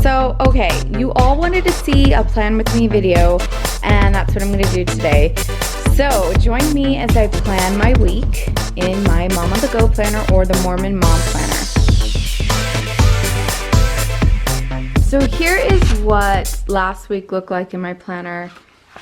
So, okay, you all wanted to see a plan with me video, and that's what I'm going to do today. So, join me as I plan my week in my Mom on the Go planner or the Mormon Mom Planner. So here is what last week looked like in my planner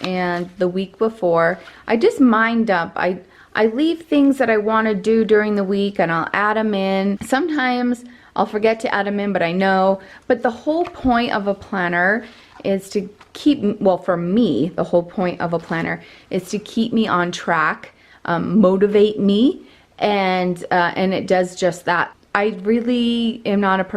and the week before. I just mind dump. I leave things that I want to do during the week and I'll add them in. Sometimes I'll forget to add them in, but I know. But the whole point of a planner is to keep, well, for me, the whole point of a planner is to keep me on track, motivate me, and it does just that. I really am not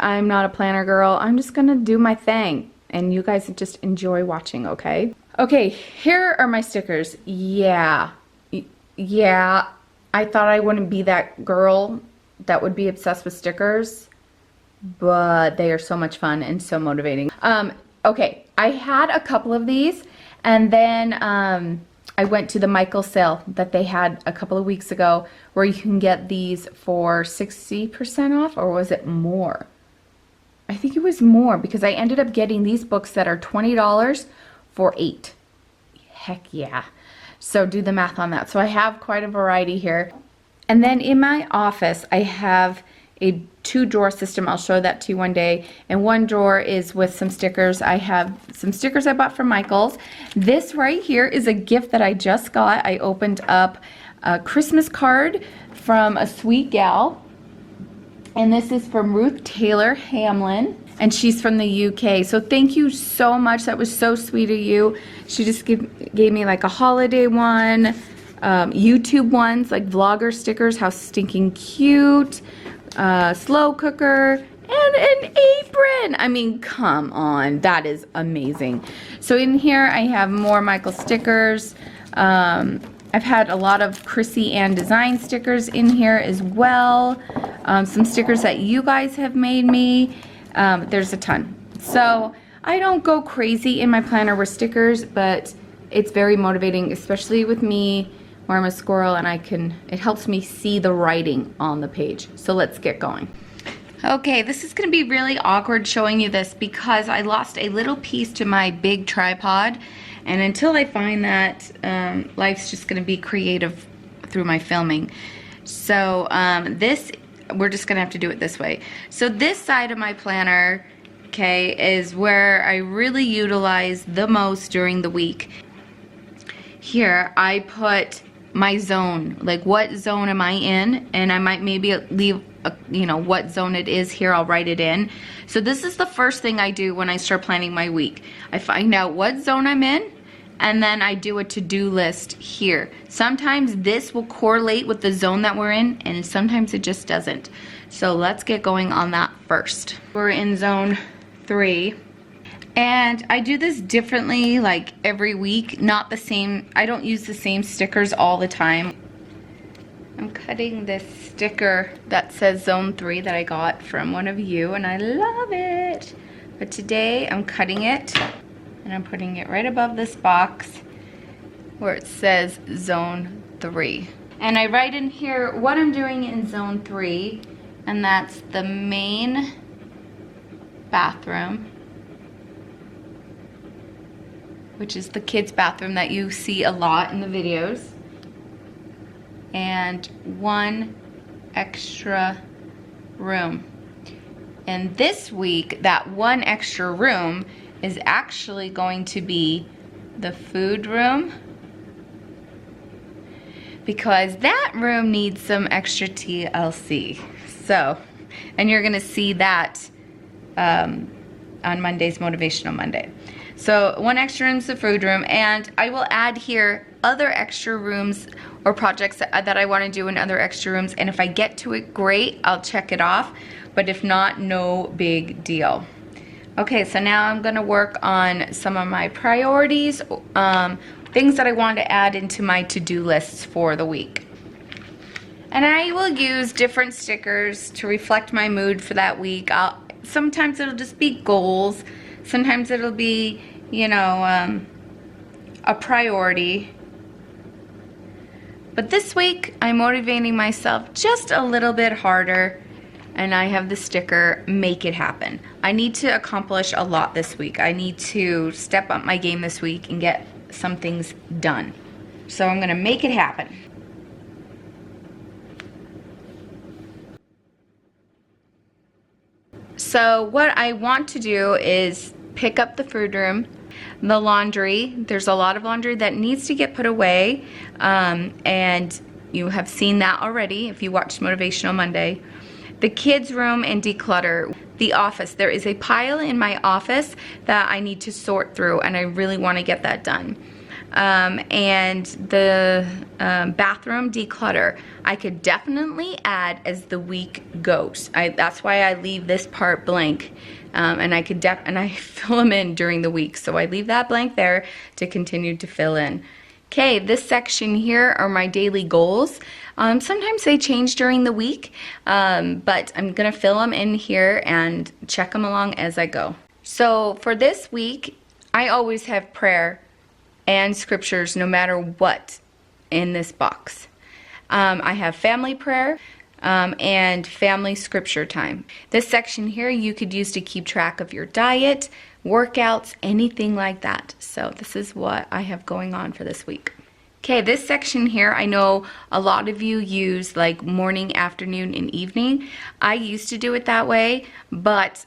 I'm not a planner girl. I'm just gonna do my thing, and you guys just enjoy watching, okay? Okay, here are my stickers. Yeah, I thought I wouldn't be that girl that would be obsessed with stickers, but they are so much fun and so motivating. Okay, I had a couple of these, and then I went to the Michael's sale that they had a couple of weeks ago where you can get these for 60% off, or was it more? I think it was more because I ended up getting these books that are $20 for $8. Heck yeah. So do the math on that. So I have quite a variety here. And then in my office, I have a 2-drawer system. I'll show that to you one day. And one drawer is with some stickers. I have some stickers I bought from Michael's. This right here is a gift that I just got. I opened up a Christmas card from a sweet gal. And this is from Ruth Taylor Hamlin. And she's from the UK. So thank you so much. That was so sweet of you. She just gave me like a holiday one. YouTube ones, like vlogger stickers. How stinking cute. Slow cooker, and an apron. I mean, come on, that is amazing. So in here I have more Michael stickers. I've had a lot of Chrissy Ann design stickers in here as well. Some stickers that you guys have made me. There's a ton. So I don't go crazy in my planner with stickers, but it's very motivating, especially with me where I'm a squirrel and it helps me see the writing on the page. So let's get going. Okay, this is gonna be really awkward showing you this because I lost a little piece to my big tripod, and until I find that, life's just gonna be creative through my filming. So we're just gonna have to do it this way. So this side of my planner, okay, is where I really utilize the most during the week. Here I put my zone, like what zone am I in, and I might maybe leave what zone it is here. I'll write it in. So this is the first thing I do when I start planning my week. I find out what zone I'm in, and then I do a to-do list here. Sometimes this will correlate with the zone that we're in, and sometimes it just doesn't. So let's get going on that first. We're in zone 3. And I do this differently, like every week, not the same. I don't use the same stickers all the time. I'm cutting this sticker that says Zone 3 that I got from one of you, and I love it. But today I'm cutting it, and I'm putting it right above this box where it says Zone 3. And I write in here what I'm doing in Zone 3, and that's the main bathroom, which is the kids' bathroom that you see a lot in the videos, and one extra room. And this week, that one extra room is actually going to be the food room, because that room needs some extra TLC. So, and you're gonna see that on Monday's Motivational Monday. So one extra room is the food room, and I will add here other extra rooms or projects that I want to do in other extra rooms, and if I get to it, great, I'll check it off, but if not, no big deal. Okay, so now I'm going to work on some of my priorities, things that I want to add into my to-do lists for the week. And I will use different stickers to reflect my mood for that week. Sometimes it'll just be goals. Sometimes it'll be, a priority. But this week, I'm motivating myself just a little bit harder and I have the sticker, make it happen. I need to accomplish a lot this week. I need to step up my game this week and get some things done. So I'm gonna make it happen. So what I want to do is pick up the food room, the laundry. There's a lot of laundry that needs to get put away, and you have seen that already if you watched Motivational Monday. The kids' room and declutter. The office. There is a pile in my office that I need to sort through, and I really want to get that done. And the bathroom declutter. I could definitely add as the week goes. That's why I leave this part blank, and I fill them in during the week. So I leave that blank there to continue to fill in. Okay, this section here are my daily goals. Sometimes they change during the week, but I'm gonna fill them in here and check them along as I go. So for this week, I always have prayer and scriptures no matter what in this box. I have family prayer and family scripture time. This section here you could use to keep track of your diet, workouts, anything like that. So this is what I have going on for this week. Okay, this section here, I know a lot of you use like morning, afternoon, and evening. I used to do it that way, but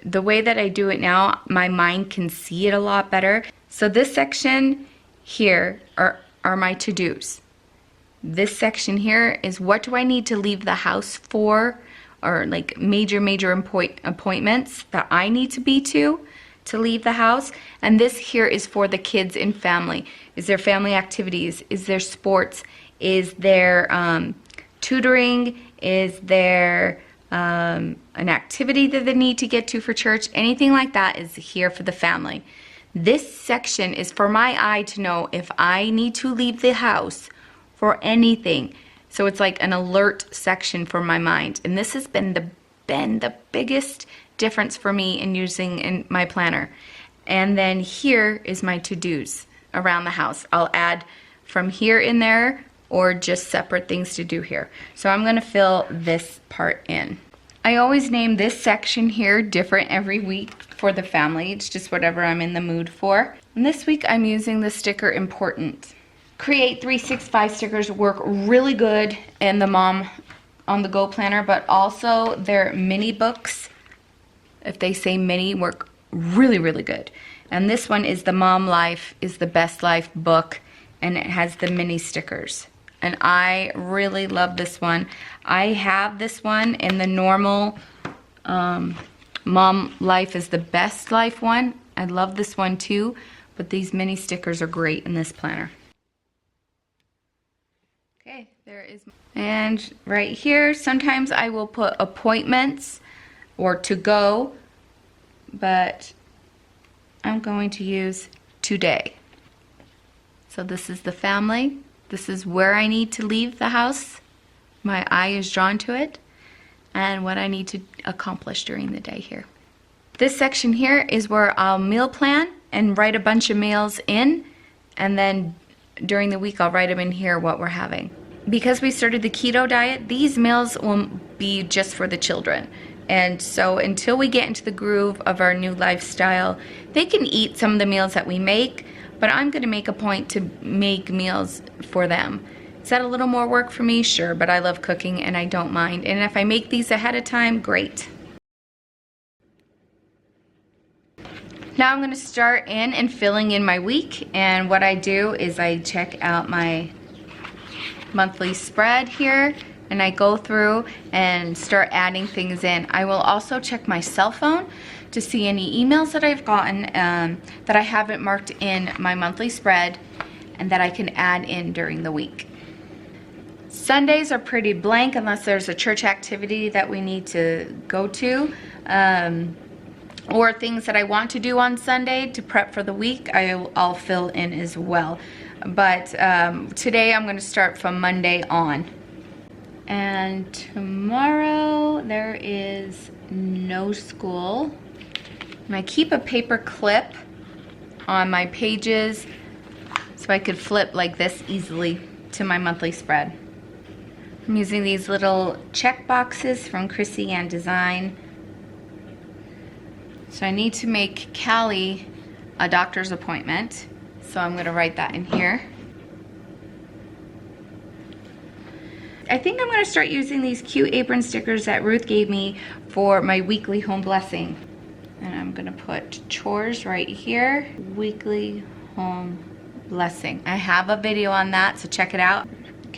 the way that I do it now, my mind can see it a lot better. So this section here are my to-dos. This section here is what do I need to leave the house for, or like major appointments that I need to be to leave the house. And this here is for the kids and family. Is there family activities? Is there sports? Is there tutoring? Is there an activity that they need to get to for church? Anything like that is here for the family. This section is for my eye to know if I need to leave the house for anything. So it's like an alert section for my mind. And this has been the biggest difference for me in using in my planner. And then here is my to-dos around the house. I'll add from here in there or just separate things to do here. So I'm gonna fill this part in. I always name this section here different every week for the family. It's just whatever I'm in the mood for. And this week I'm using the sticker important. Create 365 stickers work really good in the Mom on the Go planner, but also their mini books, if they say mini, work really good. And this one is the Mom Life is the Best Life book, and it has the mini stickers. And I really love this one. I have this one in the normal Mom Life is the Best Life one. I love this one too, but these mini stickers are great in this planner. Okay, there is, and right here, sometimes I will put appointments or to go, but I'm going to use today. So this is the family. This is where I need to leave the house. My eye is drawn to it, and what I need to accomplish during the day here. This section here is where I'll meal plan and write a bunch of meals in, and then during the week I'll write them in here what we're having. Because we started the keto diet, these meals will be just for the children. And so until we get into the groove of our new lifestyle, they can eat some of the meals that we make, but I'm gonna make a point to make meals for them. Is that a little more work for me? Sure, but I love cooking and I don't mind. And if I make these ahead of time, great. Now I'm gonna start in and filling in my week. And what I do is I check out my monthly spread here, and I go through and start adding things in. I will also check my cell phone to see any emails that I've gotten that I haven't marked in my monthly spread and that I can add in during the week. Sundays are pretty blank unless there's a church activity that we need to go to, or things that I want to do on Sunday to prep for the week. I'll fill in as well. But today I'm going to start from Monday on. And tomorrow there is no school. And I keep a paper clip on my pages so I could flip like this easily to my monthly spread. I'm using these little check boxes from Chrissy and Design. So I need to make Callie a doctor's appointment. So I'm gonna write that in here. I think I'm gonna start using these cute apron stickers that Ruth gave me for my weekly home blessing. And I'm gonna put chores right here, weekly home blessing. I have a video on that, so check it out.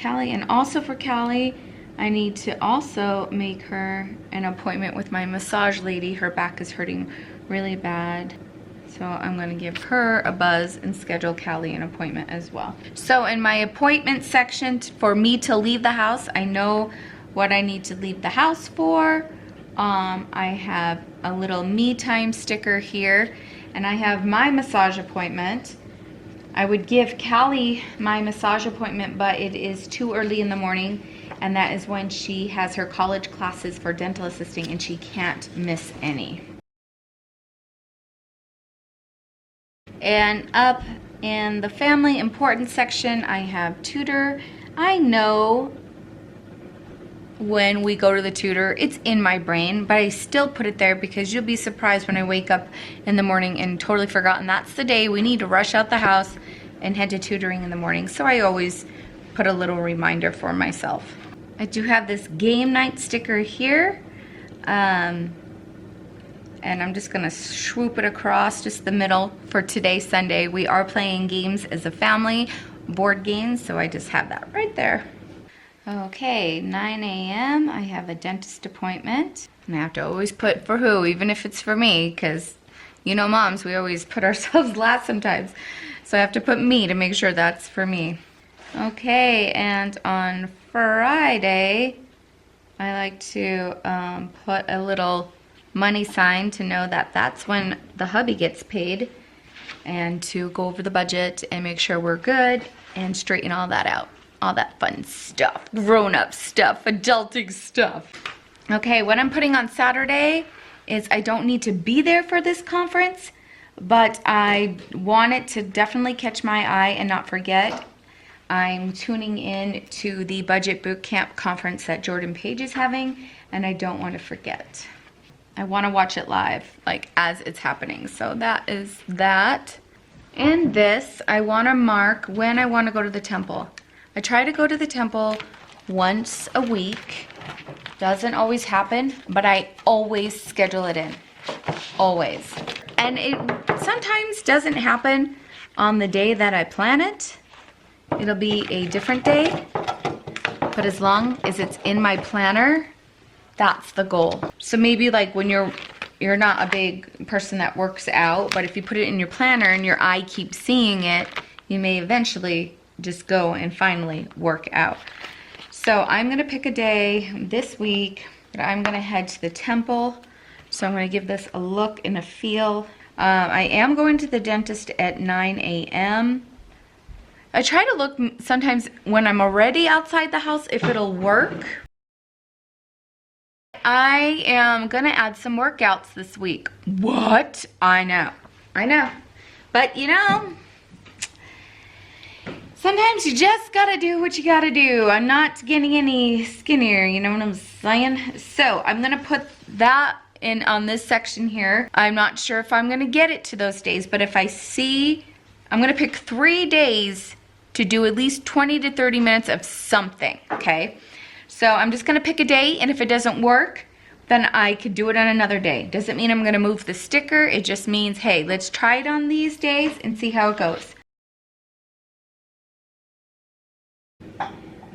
Callie, and also for Callie, I need to also make her an appointment with my massage lady. Her back is hurting really bad. So I'm gonna give her a buzz and schedule Callie an appointment as well. So in my appointment section for me to leave the house, I know what I need to leave the house for. I have a little me time sticker here, and I have my massage appointment. I would give Callie my massage appointment, but it is too early in the morning, and that is when she has her college classes for dental assisting, and she can't miss any. And up in the family important section, I have tutor. I know when we go to the tutor, it's in my brain, but I still put it there because you'll be surprised when I wake up in the morning and totally forgotten that's the day we need to rush out the house and head to tutoring in the morning. So I always put a little reminder for myself. I do have this game night sticker here. And I'm just gonna swoop it across just the middle for today, Sunday. We are playing games as a family, board games, so I just have that right there. Okay, 9 a.m. I have a dentist appointment. And I have to always put for who, even if it's for me, because you know moms, we always put ourselves last sometimes. So I have to put me to make sure that's for me. Okay, and on Friday, I like to put a little money sign to know that that's when the hubby gets paid, and to go over the budget and make sure we're good and straighten all that out. All that fun stuff, grown-up stuff, adulting stuff. Okay, what I'm putting on Saturday is I don't need to be there for this conference, but I want it to definitely catch my eye and not forget. I'm tuning in to the Budget Boot Camp conference that Jordan Page is having, and I don't want to forget. I want to watch it live, like as it's happening. So that is that. And this, I want to mark when I want to go to the temple. I try to go to the temple once a week. Doesn't always happen, but I always schedule it in. Always. And it sometimes doesn't happen on the day that I plan it. It'll be a different day. But as long as it's in my planner, that's the goal. So maybe like when you're not a big person that works out, but if you put it in your planner and your eye keeps seeing it, you may eventually just go and finally work out. So I'm gonna pick a day this week that I'm gonna head to the temple. So I'm gonna give this a look and a feel. I am going to the dentist at 9 a.m. I try to look sometimes when I'm already outside the house if it'll work. I am gonna add some workouts this week. What? I know. But you know, sometimes you just gotta do what you gotta do. I'm not getting any skinnier, you know what I'm saying? So I'm gonna put that in on this section here. I'm not sure if I'm gonna get it to those days, but if I see, I'm gonna pick 3 days to do at least 20 to 30 minutes of something, okay? So I'm just gonna pick a day, and if it doesn't work, then I could do it on another day. Doesn't mean I'm gonna move the sticker, it just means, hey, let's try it on these days and see how it goes.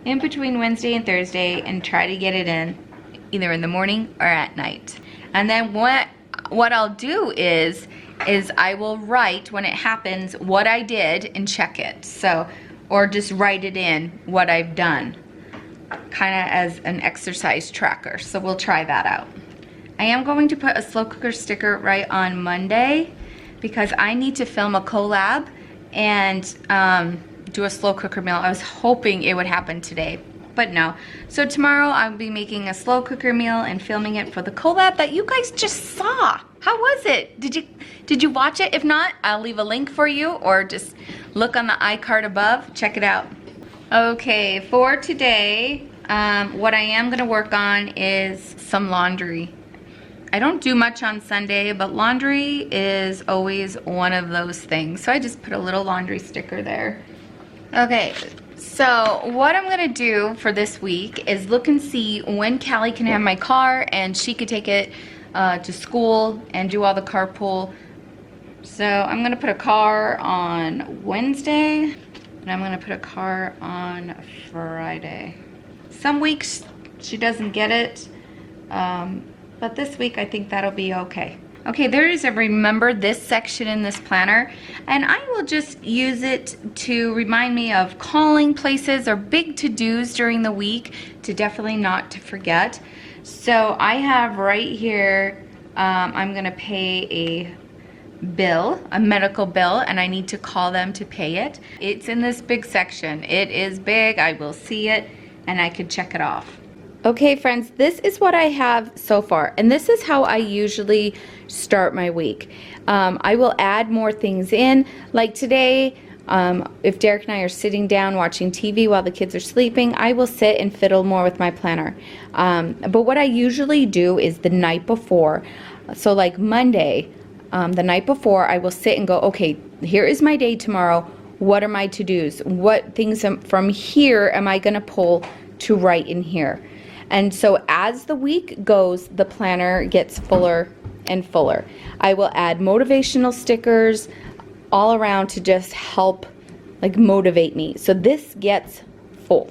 In between Wednesday and Thursday, and try to get it in either in the morning or at night. And then what I'll do is I will write when it happens what I did and check it. So, or just write it in what I've done, kind of as an exercise tracker. So we'll try that out. I am going to put a slow cooker sticker right on Monday because I need to film a collab and do a slow cooker meal. I was hoping it would happen today, but no. So tomorrow I'll be making a slow cooker meal and filming it for the collab that you guys just saw. How was it? Did you watch it? If not, I'll leave a link for you, or just look on the iCard above. Check it out. Okay, for today, What I am going to work on is some laundry. I don't do much on Sunday, but laundry is always one of those things. So I just put a little laundry sticker there. Okay, so what I'm going to do for this week is look and see when Callie can have my car and she could take it to school and do all the carpool. So I'm going to put a car on Wednesday and I'm going to put a car on Friday. Some weeks she doesn't get it, but this week I think that'll be okay. Okay, there is a remember this section in this planner, and I will just use it to remind me of calling places or big to-dos during the week to definitely not to forget. So I have right here, I'm gonna pay a bill, a medical bill, and I need to call them to pay it. It's in this big section. It is big, I will see it, and I could check it off. Okay friends, this is what I have so far, and this is how I usually start my week. I will add more things in, like today, if Derek and I are sitting down watching TV while the kids are sleeping, I will sit and fiddle more with my planner. But what I usually do is the night before, so like Monday, the night before, I will sit and go, okay, here is my day tomorrow. What are my to-dos? What things from here am I gonna pull to write in here? And so as the week goes, the planner gets fuller and fuller. I will add motivational stickers all around to just help like motivate me. So this gets full.